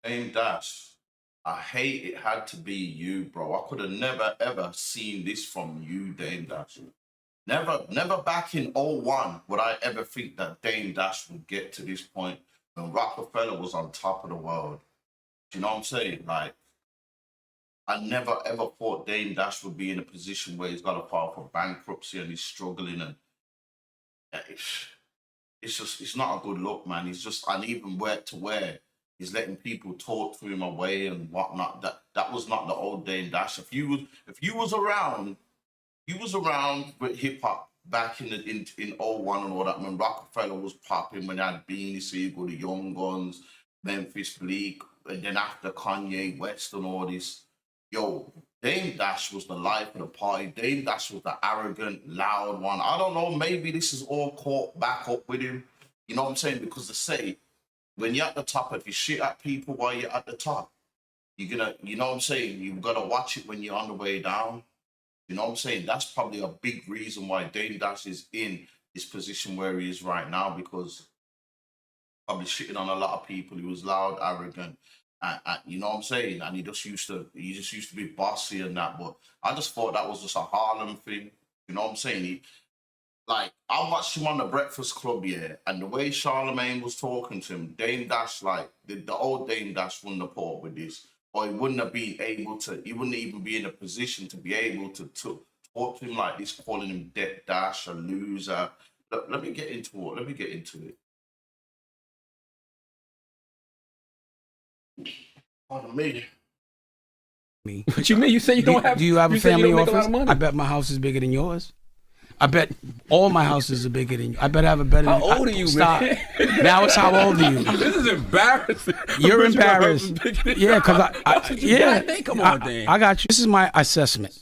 Dame Dash, I hate it had to be you, bro. I could have never ever seen this from you, Dame Dash. Never back in '01 would I ever think that Dame Dash would get to this point when Roc-A-Fella was on top of the world. Do you know what I'm saying? Like, I never ever thought Dame Dash would be in a position where he's got to file for bankruptcy and he's struggling, and it's just it's not a good look, man. He's just, and even where he's letting people talk to him away and whatnot. That was not the old Dame Dash. If you was around, he was around with hip hop back in '01 and all that, when Roc-A-Fella was popping, when they had Beanie Siegel, the Young Guns, Memphis Bleek, and then after Kanye West and all this. Yo, Dame Dash was the life of the party. Dame Dash was the arrogant, loud one. I don't know, maybe this is all caught back up with him. You know what I'm saying? Because they say, when you're at the top, if you shit at people while you're at the top, you're gonna, you know what I'm saying? You've got to watch it when you're on the way down. You know what I'm saying? That's probably a big reason why Dame Dash is in this position where he is right now, because probably shitting on a lot of people. He was loud, arrogant. You know what I'm saying? And he just used to be bossy and that. But I just thought that was just a Harlem thing. You know what I'm saying? I watched him on the Breakfast Club, yeah, and the way Charlemagne was talking to him, Dame Dash, like the old Dame Dash wouldn't have put up with this, or he wouldn't have been able to. He wouldn't even be in a position to be able to talk to him like this, calling him Dead Dash, a loser. Let me get into it. Let me get into it. Pardon me. What you mean? You say you don't have? Do you have a family office? Money? I bet my house is bigger than yours. I bet all my houses are bigger than you. I bet I have a better. How old are you, stop. man? Now it's how old are you? This is embarrassing. You're embarrassed. Yeah, because Come on, Dan. I got you. This is my assessment.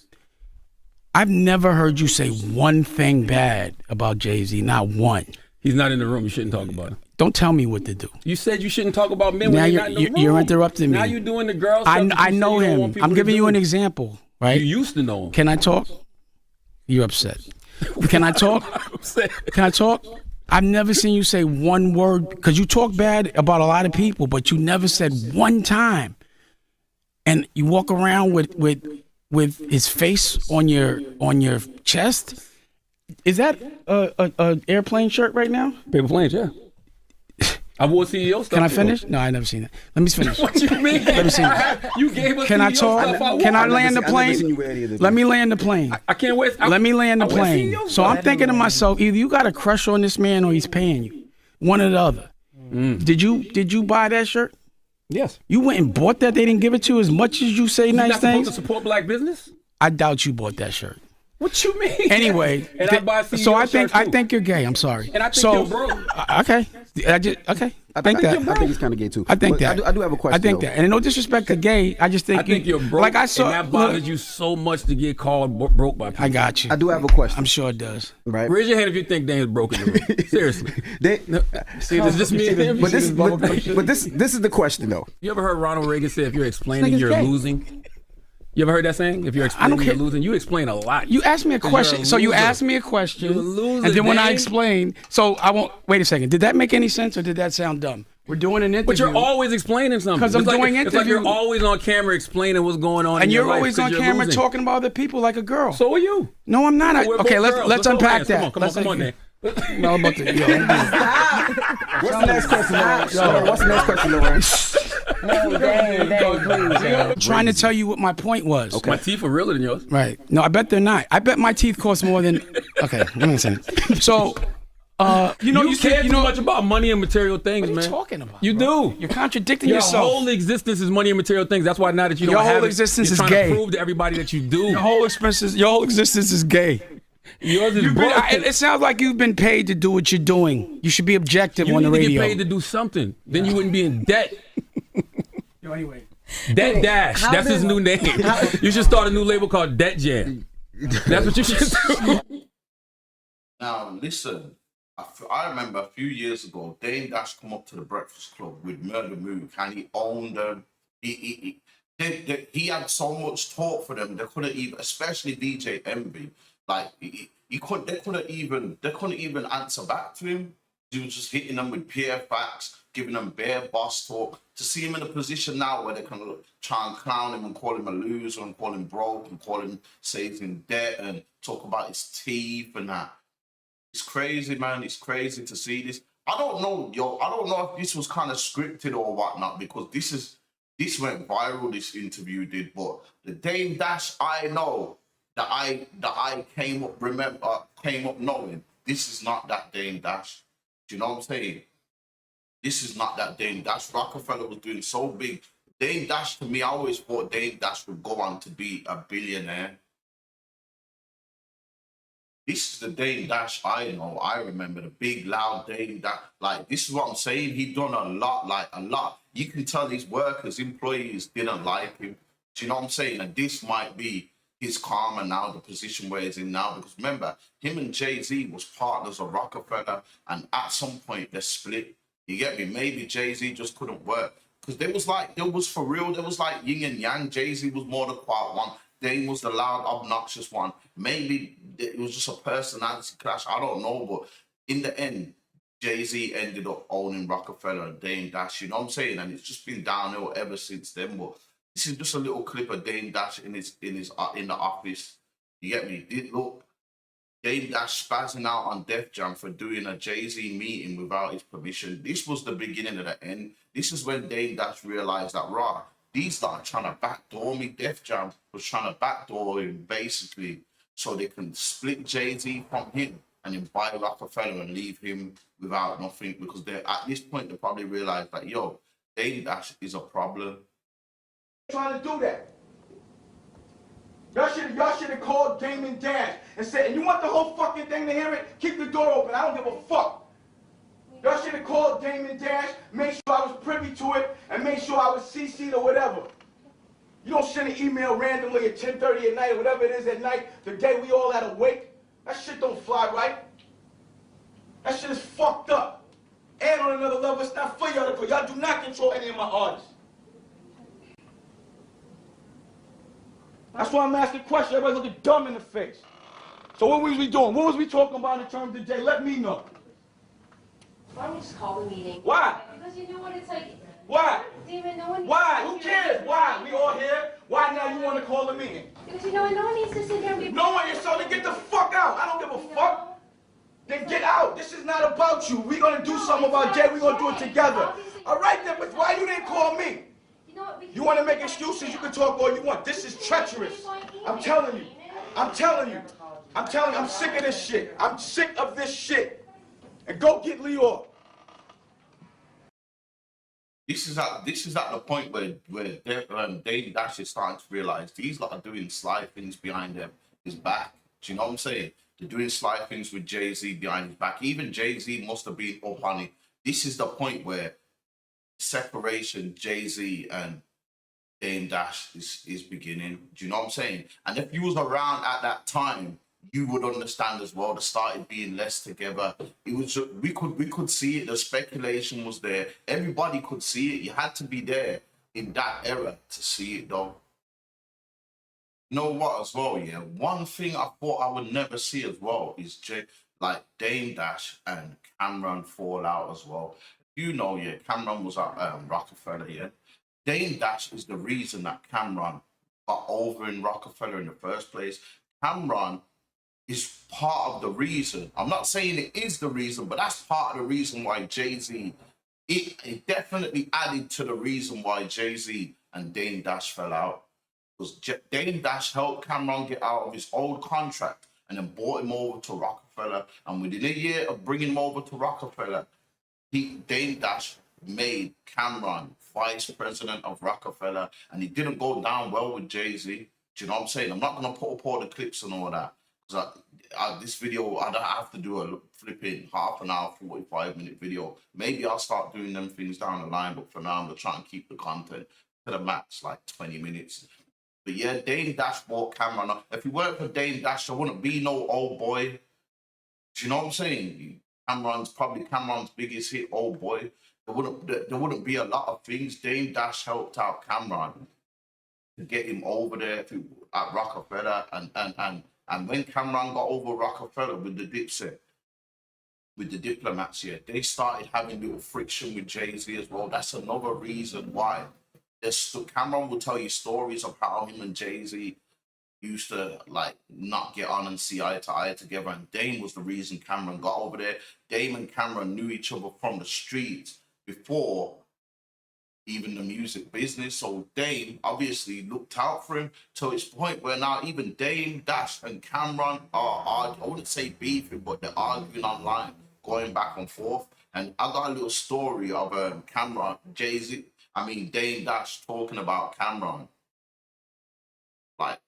I've never heard you say one thing bad about Jay-Z. Not one. He's not in the room. You shouldn't talk about him. Don't tell me what to do. You said you shouldn't talk about men now when you're not in the room. You're interrupting me. Now you're doing the girl stuff. I know him. I'm giving you an example, right? You used to know him. Can I talk? You're upset. Can I talk? Can I talk? I've never seen you say one word, because you talk bad about a lot of people, but you never said one time. And you walk around with his face on your chest. Is that a airplane shirt right now? Paper planes, yeah. I wore CEO stuff. Can I finish? No, I never seen it. Let me finish. What you mean? Let me see it. You gave us Can I CEO talk? stuff. Can I land the plane? Let me land the plane. I can't wait. Let me land the plane. So I'm thinking to myself, either you got a crush on this man or he's paying you. One or the other. Did you buy that shirt? Yes. You went and bought that? They didn't give it to you as much as you say nice things? things? You're not supposed to support black business? I doubt you bought that shirt. What you mean? Anyway, and I buy CEO so I think you're gay. I'm sorry. And I think you're broke. Okay. I think he's kind of gay too. I think that. I do have a question. I think that. And no disrespect to gay, I just think I think you're broke. Like I saw, and that bothers you so much to get called broke by people. I got you. I do have a question. I'm sure it does. Right. Raise your hand if you think Dan's broke in the room. Seriously. See, it's just me and him. But this is the question though. You ever heard Ronald Reagan say, if you're explaining, you're losing? You ever heard that saying? If you're explaining, you're losing. You explain a lot. You asked me a question. So you asked me a question. You're a loser, and then when I Dan. explained, so I won't, wait a second. Did that make any sense or did that sound dumb? We're doing an interview. But you're always explaining something. Because I'm doing It's like interview. you're always on camera explaining what's going on And in your you're life always on 'cause you're camera losing. talking about other people like a girl. So are you. No, I'm not. We're Okay, both girls. let's hold unpack hands. that. Come on, Dan. No, I'm about to, What's the next question, Lauren? What's the next question, Lauren? No, dang, please. I'm trying to tell you what my point was. Okay. My teeth are realer than yours. Right. No, I bet they're not. I bet my teeth cost more than. Okay, let me say. So, you care too much about money and material things, what are man. you talking about? You bro? do. You're contradicting Your yourself. whole existence is money and material things. That's why now that you Your don't have whole it, existence you're is trying gay. to prove to everybody that you do. Your whole existence is gay. Yours is broke. It sounds like you've been paid to do what you're doing. You should be objective You on need the to radio. get paid to do something. Then you wouldn't be in debt. Anyway. Debt Dash. That's his new name. You should start a new label called Debt Jam. That's what you should do. Now, listen, I remember a few years ago, Dame Dash come up to the Breakfast Club with Murder Mook, and he owned them. He had so much talk for them. They couldn't even, especially DJ Envy, like they couldn't even answer back to him. He was just hitting them with bare facts, giving them bare boss talk. To see him in a position now where they can try and clown him and call him a loser and call him broke and call him say he's in debt and talk about his teeth and that. It's crazy, man. It's crazy to see this. I don't know, yo. I don't know if this was kind of scripted or whatnot because this went viral. This interview did, but the Dame Dash I know that I came up knowing this is not that Dame Dash. Do you know what I'm saying? This is not that Dame Dash. Roc-A-Fella was doing so big. Dame Dash, to me, I always thought Dame Dash would go on to be a billionaire. This is the Dame Dash I know. I remember the big, loud Dame Dash. Like, this is what I'm saying. He done a lot. You can tell his workers, employees didn't like him. Do you know what I'm saying? And this might be his karma now, the position where he's in now. Because remember, him and Jay-Z was partners of Roc-A-Fella, and at some point they split. You get me? Maybe Jay-Z just couldn't work. Because there was for real, there was like yin and yang. Jay-Z was more the quiet one. Dame was the loud, obnoxious one. Maybe it was just a personality clash. I don't know. But in the end, Jay-Z ended up owning Roc-A-Fella and Dame Dash. You know what I'm saying? And it's just been downhill ever since then. But this is just a little clip of Dame Dash in the office. You get me? Look, Dame Dash spazzing out on Def Jam for doing a Jay-Z meeting without his permission. This was the beginning of the end. This is when Dame Dash realized that, rah, these are trying to backdoor me. Def Jam was trying to backdoor him basically so they can split Jay-Z from him and then buy Roc-A-Fella and leave him without nothing because at this point they probably realized that, yo, Dame Dash is a problem. Trying to do that. Y'all should have called Damon Dash and said, and you want the whole fucking thing to hear it? Keep the door open. I don't give a fuck. Y'all should have called Damon Dash, made sure I was privy to it, and made sure I was CC'd or whatever. You don't send an email randomly at 10:30 at night or whatever it is at night, the day we all had awake. That shit don't fly right. That shit is fucked up. And on another level, it's not for y'all to put. Y'all do not control any of my artists. That's why I'm asking questions. Everybody looking dumb in the face. So what was we doing? What was we talking about in terms of Jay? Let me know. Why don't we just call the meeting? Why? Because you know what it's like. Why? Damon, no one. Why? Who cares? Why? We all here. Why now you want to call a meeting? Because you know what? No one needs to sit here and be. No one is, so then get the fuck out. I don't give a fuck. Then get out. This is not about you. We're going to do something about Jay. We're going to do it together. All right then, but why you didn't call me? You want to make excuses, you can talk all you want. This is treacherous. I'm telling you. I'm sick of this shit. I'm sick of this shit. And go get Leo. This is at the point where Dame Dash is starting to realize these lot are doing sly things behind his back. Do you know what I'm saying? They're doing sly things with Jay-Z behind his back. Even Jay-Z must have been up on it. This is the point where separation, Jay-Z and Dame Dash is beginning. Do you know what I'm saying? And if you was around at that time, you would understand as well. They started being less together. It was we could see it. The speculation was there. Everybody could see it. You had to be there in that era to see it, though. You know what as well? Yeah, one thing I thought I would never see as well is Dame Dash and Cameron fall out as well. You know, yeah, Cameron was at Roc-A-Fella, yeah. Dame Dash is the reason that Cameron got over in Roc-A-Fella in the first place. Cameron is part of the reason. I'm not saying it is the reason, but that's part of the reason why Jay-Z, it definitely added to the reason why Jay-Z and Dame Dash fell out. Because Dame Dash helped Cameron get out of his old contract and then brought him over to Roc-A-Fella. And within a year of bringing him over to Roc-A-Fella, Dame Dash made Cameron vice president of Roc-A-Fella, and he didn't go down well with Jay-Z. Do you know what I'm saying? I'm not going to put up all the clips and all that. Because this video, I don't have to do a flipping half an hour, 45-minute video. Maybe I'll start doing them things down the line, but for now, I'm going to try and keep the content to the max, like 20 minutes. But yeah, Dame Dash bought Cameron up. If it weren't for Dame Dash, there wouldn't be no Old Boy. Do you know what I'm saying? Cameron's biggest hit, Old Boy. There wouldn't be a lot of things. Dame Dash helped out Cameron to get him over there at Roc-A-Fella, and when Cameron got over Roc-A-Fella with the Dipset, with the diplomats here, they started having little friction with Jay-Z as well. That's another reason why. Cameron will tell you stories of how him and Jay-Z used to like not get on and see eye to eye together, and Dame was the reason Cameron got over there. Dame and Cameron knew each other from the streets before even the music business, so Dame obviously looked out for him to its point where now even Dame, Dash, and Cameron are I wouldn't say beefing, but they're arguing online, going back and forth. And I got a little story of Cameron, Dame Dash talking about Cameron. Like,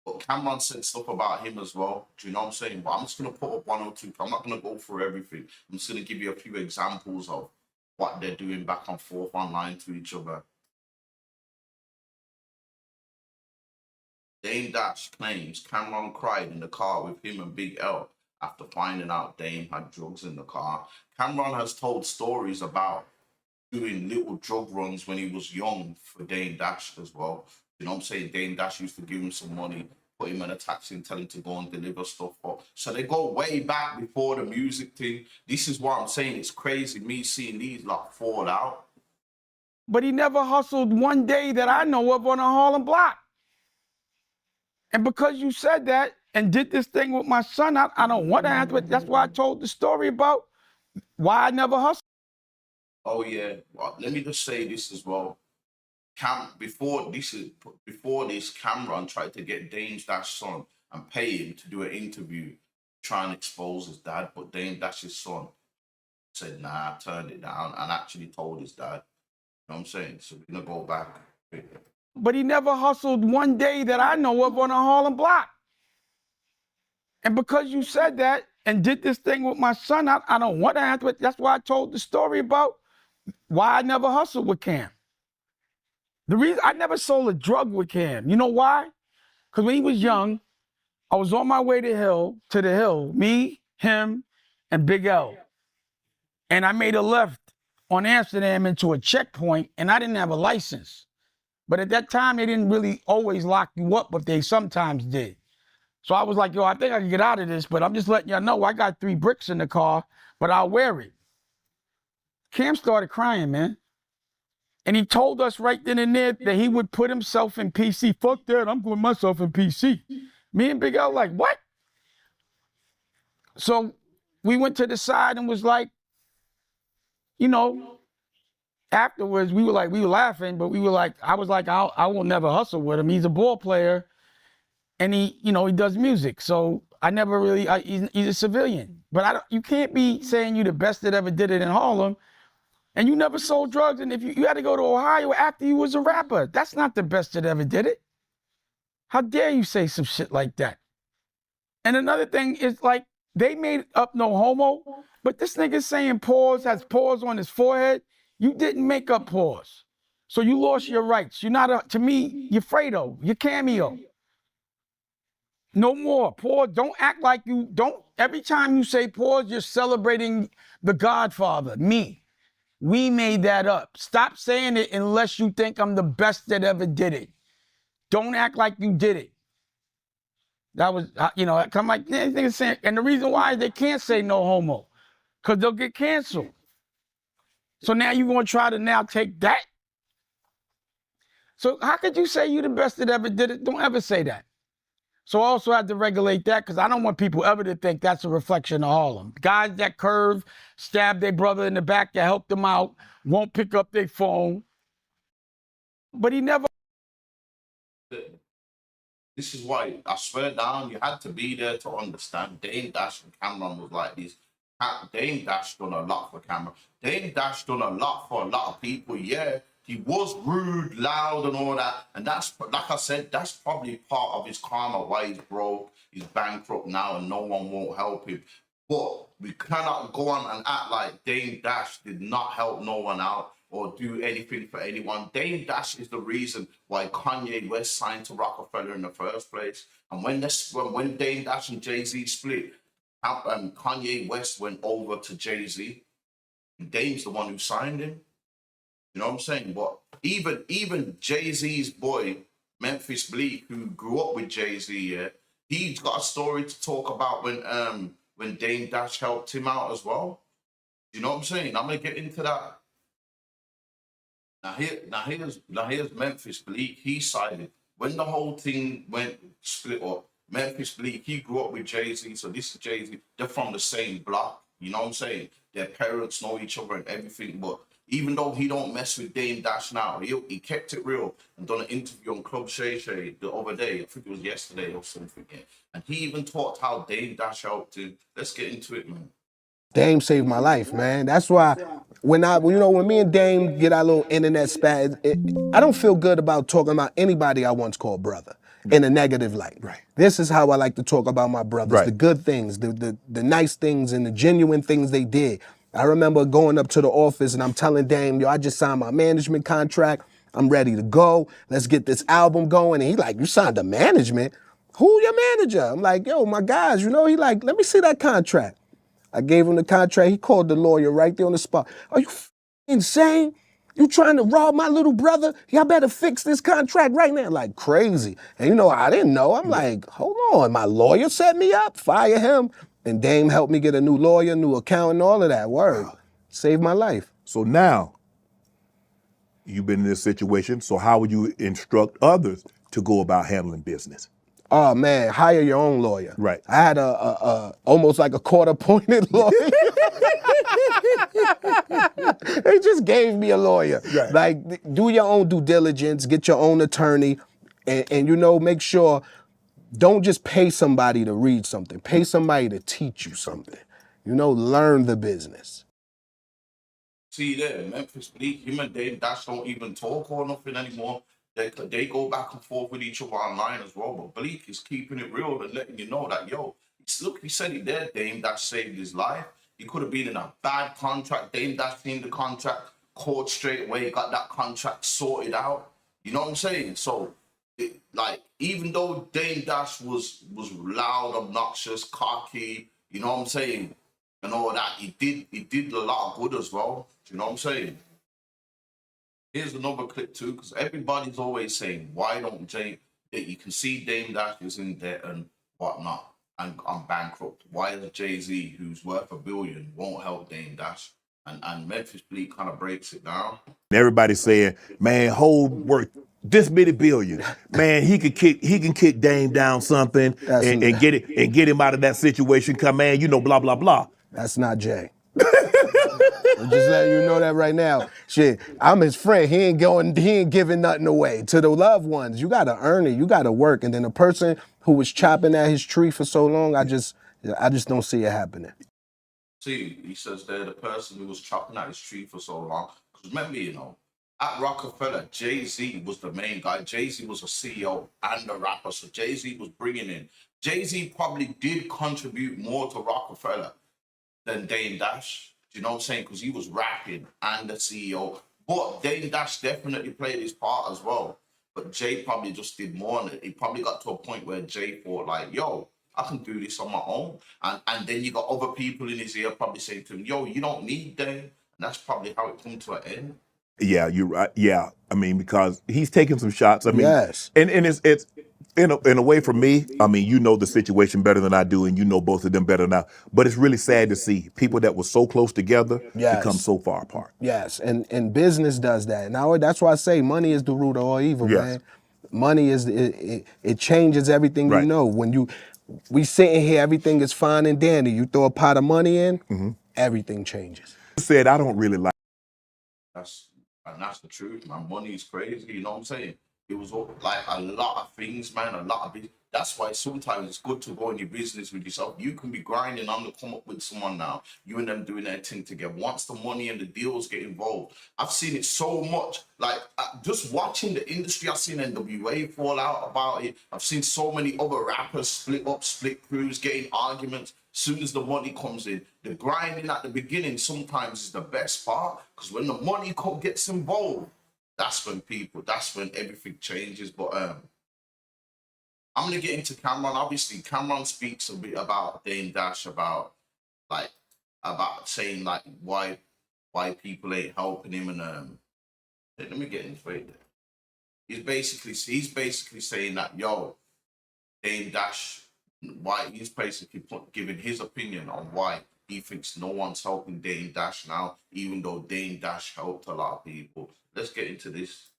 but Cameron said stuff about him as well. Do you know what I'm saying? But I'm just gonna put up one or two. I'm not gonna go through everything. I'm just gonna give you a few examples of what they're doing back and forth online to each other. Dame Dash claims Cameron cried in the car with him and Big L after finding out Dame had drugs in the car. Cameron has told stories about doing little drug runs when he was young for Dame Dash as well. You know what I'm saying? Dame Dash used to give him some money, put him in a taxi and tell him to go and deliver stuff. So they go way back before the music thing. This is what I'm saying. It's crazy me seeing these like fall out. But he never hustled one day that I know of on a Harlem block. And because you said that and did this thing with my son, I don't want to answer it. That's why I told the story about why I never hustled. Oh yeah. Well, let me just say this as well. Before this, Cameron tried to get Dame Dash's son and pay him to do an interview, try and expose his dad. But Dame Dash's son said, nah, turned it down, and actually told his dad. You know what I'm saying? So we're gonna go back. But he never hustled one day that I know of on a Harlem block. And because you said that and did this thing with my son, I don't want to answer it. That's why I told the story about why I never hustled with Cam. The reason I never sold a drug with Cam, you know why? Because when he was young, I was on my way to the hill, me, him, and Big L. And I made a left on Amsterdam into a checkpoint, and I didn't have a license. But at that time, they didn't really always lock you up, but they sometimes did. So I was like, yo, I think I can get out of this, but I'm just letting y'all know I got 3 bricks in the car, but I'll wear it. Cam started crying, man. And he told us right then and there that he would put himself in PC. Fuck that, I'm putting myself in PC. Me and Big L like, what? So we went to the side and was like, you know, afterwards we were laughing, but we were like, I was like, I will never hustle with him. He's a ball player and he does music. So I never really, he's a civilian. But you can't be saying you the best that ever did it in Harlem and you never sold drugs, and if you had to go to Ohio after you was a rapper. That's not the best that ever did it. How dare you say some shit like that? And another thing is like, they made up no homo, but this nigga saying pause, has pause on his forehead. You didn't make up pause. So you lost your rights. You're not, to me, you're Fredo, you're Cameo. No more. Pause, don't act like every time you say pause, you're celebrating the Godfather, me. We made that up. Stop saying it unless you think I'm the best that ever did it. Don't act like you did it. That was, I'm like, niggas saying, and the reason why they can't say no homo, because they'll get canceled. So now you're going to try to now take that? So how could you say you the best that ever did it? Don't ever say that. So I also had to regulate that because I don't want people ever to think that's a reflection of Harlem. Guys that curve, stab their brother in the back to help them out, won't pick up their phone. But he never... This is why, I swear down, you had to be there to understand. Dame Dash and Cameron was like this. Dame Dash done a lot for Cameron. Dame Dash done a lot for a lot of people, yeah. He was rude, loud, and all that. And that's, like I said, that's probably part of his karma, why he's broke, he's bankrupt now, and no one won't help him. But we cannot go on and act like Dame Dash did not help no one out or do anything for anyone. Dame Dash is the reason why Kanye West signed to Roc-A-Fella in the first place. And when Dame Dash and Jay-Z split, Kanye West went over to Jay-Z. Dame's the one who signed him. You know what I'm saying? But even Jay-Z's boy, Memphis Bleek, who grew up with Jay-Z, yeah, he's got a story to talk about when when Dame Dash helped him out as well. You know what I'm saying? I'm gonna get into that. Now here's Memphis Bleek. He sided when the whole thing went split up. Memphis Bleek, he grew up with Jay-Z, so this is Jay-Z. They're from the same block. You know what I'm saying? Their parents know each other and everything. But even though he don't mess with Dame Dash now, he kept it real and done an interview on Club Shay Shay the other day. I think it was yesterday or something. Yeah. And he even talked how Dame Dash helped him. Let's get into it, man. Dame saved my life, man. That's why when me and Dame get our little internet spat, I don't feel good about talking about anybody I once called brother in a negative light. Right. This is how I like to talk about my brothers, Right. the good things, the nice things and the genuine things they did. I remember going up to the office and I'm telling Dame, yo, I just signed my management contract. I'm ready to go. Let's get this album going. And he like, you signed a management? Who your manager? I'm like, yo, my guys, you know, he like, let me see that contract. I gave him the contract. He called the lawyer right there on the spot. Are you insane? You trying to rob my little brother? Y'all better fix this contract right now. Like crazy. And you know, I didn't know. I'm like, hold on. My lawyer set me up. Fire him. And Dame helped me get a new lawyer, new accountant, all of that. Word. Saved my life. So now, you've been in this situation, so how would you instruct others to go about handling business? Oh man, hire your own lawyer. Right. I had a almost like a court-appointed lawyer. They just gave me a lawyer. Right. Like, do your own due diligence, get your own attorney, and you know, make sure, don't just pay somebody to read something. Pay somebody to teach you something. You know, learn the business. See there, Memphis Bleek, him and Dame Dash don't even talk or nothing anymore. They go back and forth with each other online as well. But Bleek is keeping it real and letting you know that, yo, look, he said it there, Dame Dash saved his life. He could have been in a bad contract. Dame Dash seen the contract, caught straight away, got that contract sorted out. You know what I'm saying? So, even though Dame Dash was loud, obnoxious, cocky, you know what I'm saying, and all that, he did a lot of good as well. Do you know what I'm saying? Here's another clip too, because everybody's always saying, why don't Jay, you can see Dame Dash is in debt and whatnot, and I'm bankrupt. Why is Jay-Z, who's worth $1 billion, won't help Dame Dash? And Memphis Bleek kind of breaks it down. Everybody's saying, man, Hov worth this many billion. Man, he can kick Dame down something and get him out of that situation. Come, man, you know, blah blah blah. That's not Jay. I'm just letting you know that right now. Shit, I'm his friend. He ain't giving nothing away. To the loved ones, you gotta earn it. You gotta work. And then the person who was chopping at his tree for so long, I just don't see it happening. See, he says there, the person who was chopping at his tree for so long. Because remember, you know, at Roc-A-Fella, Jay-Z was the main guy. Jay-Z was a CEO and a rapper, so Jay-Z was bringing in. Jay-Z probably did contribute more to Roc-A-Fella than Dame Dash. Do you know what I'm saying? Because he was rapping and the CEO. But Dame Dash definitely played his part as well. But Jay probably just did more on it. He probably got to a point where Jay thought like, yo, I can do this on my own. And then you got other people in his ear probably saying to him, yo, you don't need Dame. And that's probably how it came to an end. Yeah, you're right. Yeah, I mean, because he's taking some shots. I mean, yes. And it's in a way for me, I mean, you know the situation better than I do, and you know both of them better than I. But it's really sad to see people that were so close together become so far apart. Yes, and business does that. Now that's why I say money is the root of all evil, man. Money is it changes everything you know. When we sitting here, everything is fine and dandy. You throw a pot of money in, everything changes. I said I don't really like. That's the truth, man. Money is crazy, you know what I'm saying? It was like a lot of things, man, a lot of business. That's why sometimes it's good to go in your business with yourself. You can be grinding on to come up with someone now, you and them doing their thing together. Once the money and the deals get involved, I've seen it so much. Like, just watching the industry, I've seen NWA fall out about it. I've seen so many other rappers split up, split crews, getting arguments. As soon as the money comes in, the grinding at the beginning sometimes is the best part, because when the money gets involved, that's when everything changes. But I'm gonna get into Cameron. Obviously, Cameron speaks a bit about Dame Dash, about saying like why people ain't helping him, and let me get into it. He's basically saying that, yo, Dame Dash why he's basically giving his opinion on why he thinks no one's helping Dame Dash now, even though Dame Dash helped a lot of people. Let's get into this.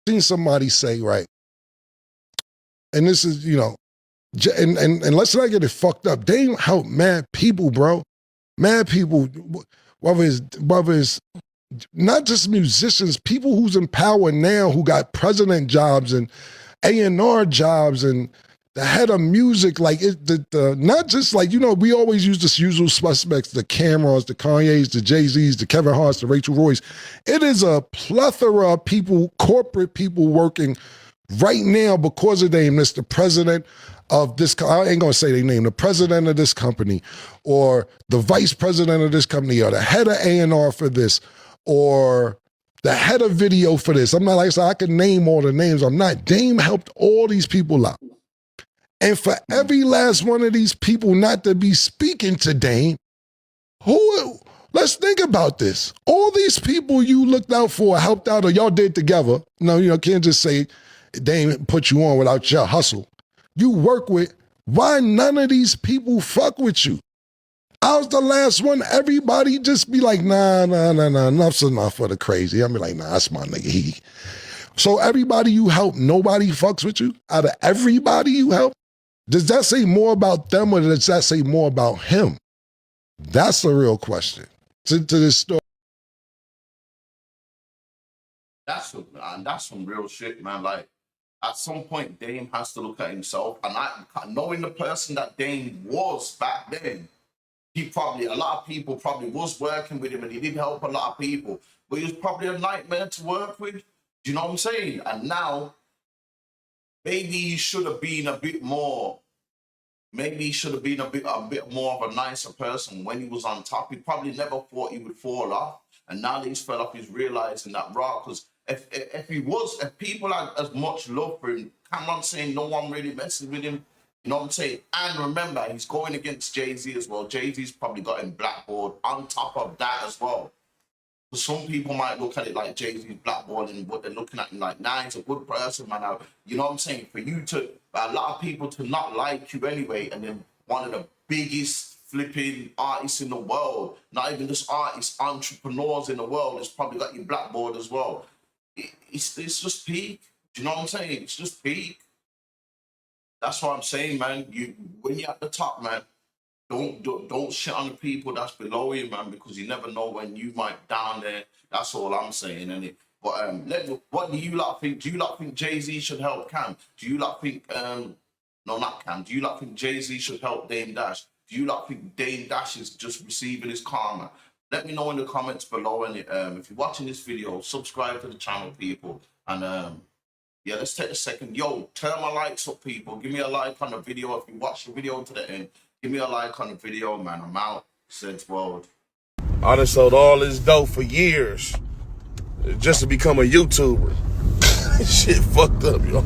Seen somebody say, right, and this is, you know, and let's not get it fucked up. Dame helped mad people, bro. Mad people, whether it's not just musicians, people who's in power now who got president jobs and A&R jobs and the head of music, like not just like, you know, we always use the usual suspects, the Camerons, the Kanyes, the Jay-Z's, the Kevin Harts, the Rachel Roy's. It is a plethora of people, corporate people working right now because of Dame. It's the president of this, I ain't gonna say their name, the president of this company, or the vice president of this company, or the head of A&R for this, or the head of video for this. I'm not like, so I can name all the names. I'm not. Dame helped all these people out. And for every last one of these people not to be speaking to Dame, let's think about this. All these people you looked out for, helped out, or y'all did together. No, you know, can't just say Dame put you on without your hustle. You work with, why none of these people fuck with you? I was the last one. Everybody just be like, nah, enough's enough for the crazy. I be like, nah, that's my nigga. So everybody you help, nobody fucks with you? Out of everybody you help? Does that say more about them or does that say more about him? That's the real question to this story. That's some real shit, man. Like, at some point, Dame has to look at himself. And knowing the person that Dame was back then, a lot of people probably was working with him and he did help a lot of people, but he was probably a nightmare to work with. Do you know what I'm saying? And now, maybe he should have been a bit more, a bit more of a nicer person when he was on top. He probably never thought he would fall off. And now that he's fell off, he's realizing that raw, because if people had as much love for him, Cameron saying no one really messes with him, you know what I'm saying? And remember, he's going against Jay-Z as well. Jay-Z's probably got him blackballed on top of that as well. So some people might look at it like Jay-Z's blackballing, but they're looking at him like, nah, he's a good person, man. You know what I'm saying? For a lot of people to not like you anyway, and then one of the biggest flipping artists in the world, not even just artists, entrepreneurs in the world, has probably got you blackballed as well. It's just peak. Do you know what I'm saying? It's just peak. That's what I'm saying, man. When you're at the top, man, don't shit on the people that's below you, man, because you never know when you might down there. That's all I'm saying, innit? But what do you lot think? Do you lot think Jay-Z should help Cam? Do you lot think no, not Cam? Do you lot think Jay-Z should help Dame Dash? Do you lot think Dame Dash is just receiving his karma? Let me know in the comments below, and if you're watching this video, subscribe to the channel, people, and yeah, let's take a second. Yo, turn my likes up, people. Give me a like on the video. If you watch the video to the end, give me a like on the video, man. I'm out. Sense World. I done sold all this dope for years just to become a YouTuber. Shit fucked up, y'all.